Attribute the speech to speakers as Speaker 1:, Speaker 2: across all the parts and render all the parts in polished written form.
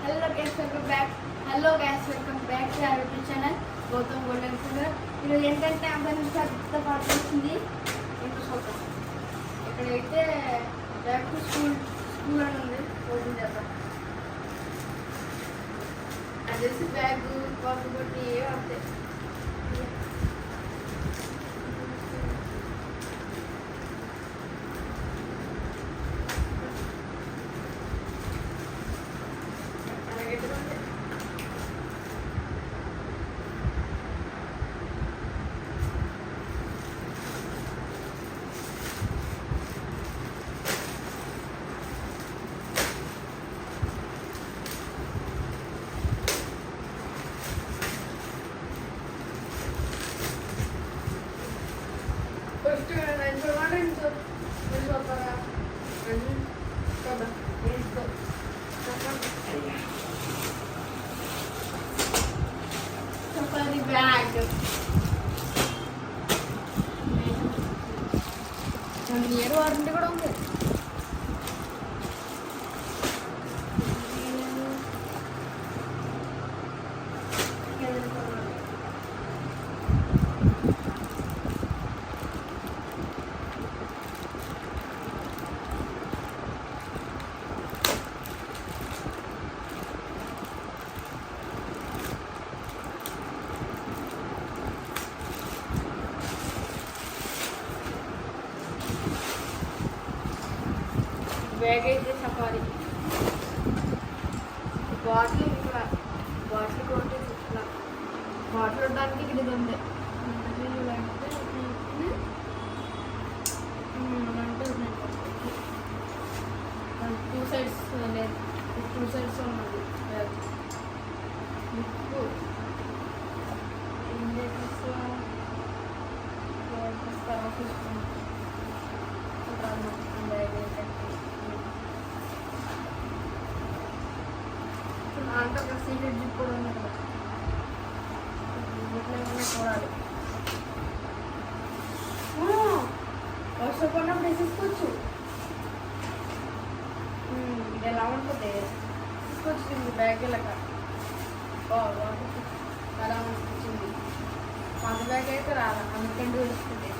Speaker 1: Welcome back to our YouTube channel Gautam golden finger. ఈరోజు ఏంటంటే అబ్బాయి నుంచి పెద్ద పాట వచ్చింది. చూద్దాం ఇక్కడైతే బ్యాక్ టు స్కూల్ అని ఉంది. ఓపెన్ చేద్దాం. అది వచ్చి బ్యాగ్ కాఫీ కొట్టి ఏ వస్తాయి. Safari bag. Near warranty కూడా ఉంది. బ్యాగ్ అయితే సఫారీ బాటిల్ ఇక్కడ బాటిల్ కొంటే బాటిల్ ఉండడానికి ఇక్కడ ఇది ఉంది. టూ సైడ్స్ లేదు, టూ సైడ్స్ ఉన్నది బ్యాగ్. అంతా ఒక సీక్రెట్ జిప్ కూడా ఉంది కదా, చూడాలి. వర్షపడినప్పుడు వేసేసుకోవచ్చు. ఇది ఎలా ఉంటుంది తీసుకొచ్చింది బ్యాగ్ ఇలాగ చాలా వచ్చింది. పాత బ్యాగ్ అయితే రాదా, అందుకంటూ వేసుకుంటే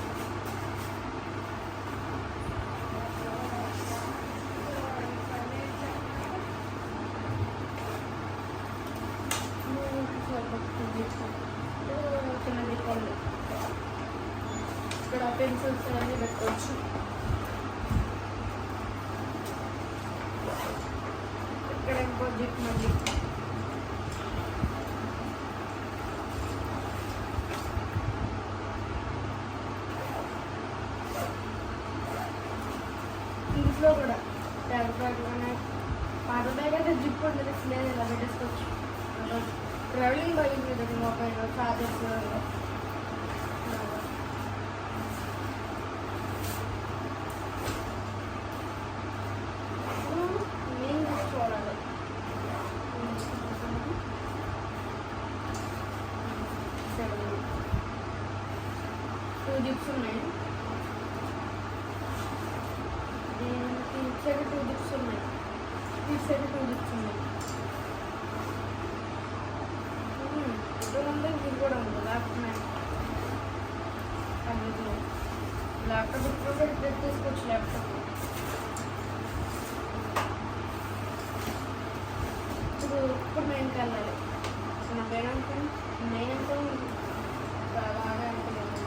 Speaker 1: చిన్నది పళ్ళు. ఇక్కడ పెన్సిల్స్ అన్నీ పెట్టుకోవచ్చు. ఇక్కడ ఇంకో జిప్ మళ్ళీ ఇంట్లో కూడా బ్యాగ్ పాత బ్యాగ్ అయితే జిప్ ఉండదు, లేదు ఇలా పెట్టేసుకోవచ్చు. ట్రావెలింగ్ బైక్ మీద మొబైల్ చార్జర్స్ మెయిన్ చూడాలి. టూ జిప్స్ ఉన్నాయి, ఇటు సైడ్ టూ జిప్స్ ఉన్నాయి, ఇటు సైడ్ టూ జిప్స్ ఉన్నాయి. ఇది కూడా ఉంది ల్యాప్టాప్ కూడా రిపేర్ చేసుకోవచ్చు. ల్యాప్టాప్ ఇప్పుడు మెయిన్కి వెళ్ళాలి. నా మెయిన్ అంతా బాగా అనుకున్నాను.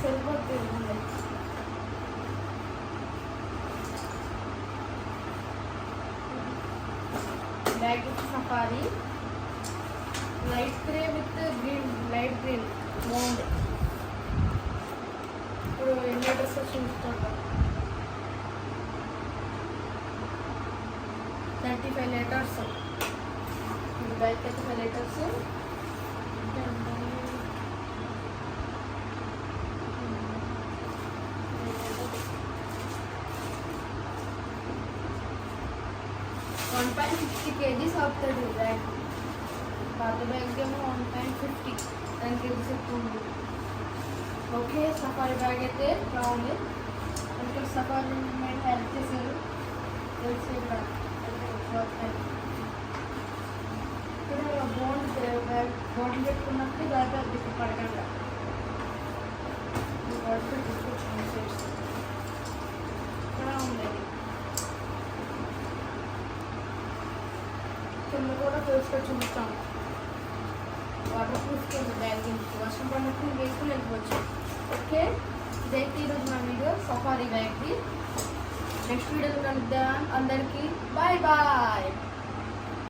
Speaker 1: సరిపోతుంది. బ్యాగ్ వచ్చి safari light grey with green, light green బాగుంది. ఇప్పుడు ఎన్ని లీటర్స్ చూస్తుంటాం, 35 లీటర్స్. Bag 35 litres. $1.60 kgs అవుతుంది బ్యాగ్. పాత బ్యాగ్ ఏమో 1.50, 10 kgs ఎక్కువ ఉంది. ఓకే, సఫారీ బ్యాగ్ అయితే బాగుంది. అంటే సఫారీ హెల్ప్ చేశారు తెలిసి ఇక్కడ వస్తాయి. ఇక్కడ బాటిల్ పెట్టుకున్నప్పుడు దాదాపు ఇక్కడ పడకండి. బాటిల్ తీసుకొచ్చాను సేట్స్ ఇక్కడ ఉంది. కింద కూడా తీసుకొచ్చి చూపిస్తాను. వాటర్ ప్రూఫ్ బ్యాగ్ వర్షం పడినప్పుడు వేసుకుని వెళ్ళిపోవచ్చు. ఓకే, ఇదైతే ఈరోజు నా వీడియో సఫారీ బ్యాగ్ది. నెక్స్ట్ వీడియోలో కలుద్దాం. అందరికీ బాయ్ బాయ్.